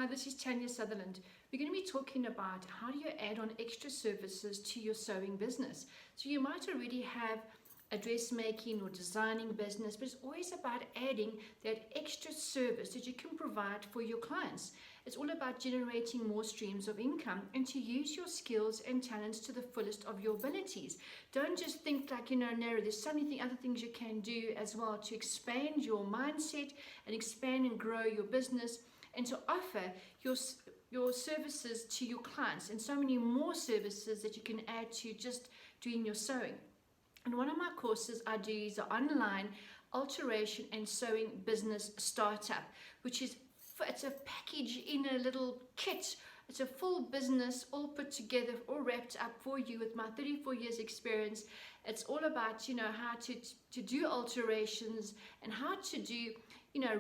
Hi, this is Tanya Sutherland. We're going to be talking about how do you add on extra services to your sewing business. So you might already have a dressmaking or designing business, but it's always about adding that extra service that you can provide for your clients. It's all about generating more streams of income and to use your skills and talents to the fullest of your abilities. Don't just think like, no, there's so many other things you can do as well to expand your mindset and expand and grow your business, and to offer your services to your clients, and so many more services that you can add to just doing your sewing. And one of my courses I do is an online alteration and sewing business startup, which is it's a package in a little kit. It's a full business all put together, all wrapped up for you with my 34 years experience. It's all about how to do alterations and how to do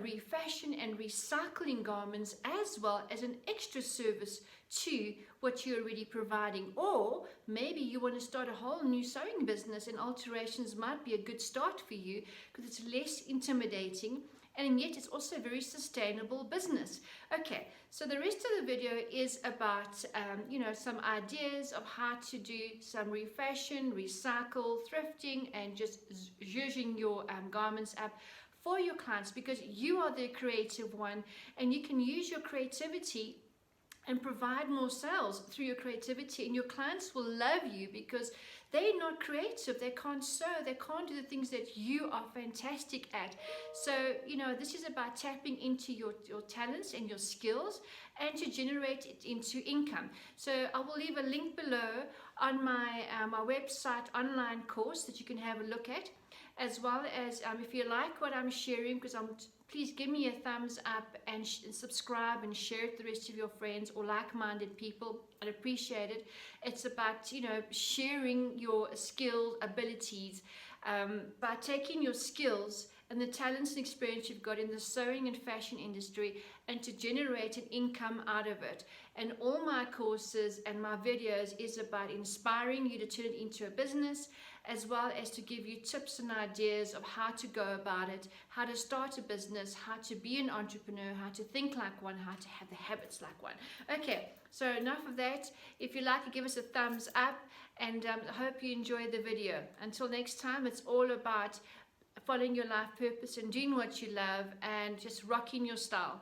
refashion and recycling garments, as well as an extra service to what you're already providing. Or maybe you want to start a whole new sewing business, and alterations might be a good start for you because it's less intimidating, and yet it's also a very sustainable business. Okay, so the rest of the video is about some ideas of how to do some refashion, recycle, thrifting, and just zhuzhing your garments up for your clients, because you are the creative one and you can use your creativity and provide more sales through your creativity, and your clients will love you because they're not creative, they can't sew, they can't do the things that you are fantastic at. So this is about tapping into your talents and your skills and to generate it into income. So I will leave a link below on my website online course that you can have a look at, as well as if you like what I'm sharing, because please give me a thumbs up and subscribe and share it to the rest of your friends or like-minded people. I'd appreciate it. It's about sharing your skills, abilities, by taking your skills and the talents and experience you've got in the sewing and fashion industry, and to generate an income out of it. And all my courses and my videos is about inspiring you to turn it into a business, as well as to give you tips and ideas of how to go about it, how to start a business, how to be an entrepreneur, how to think like one, how to have the habits like one. Okay, so enough of that. If you like it, give us a thumbs up, and I hope you enjoyed the video. Until next time, it's all about following your life purpose and doing what you love and just rocking your style.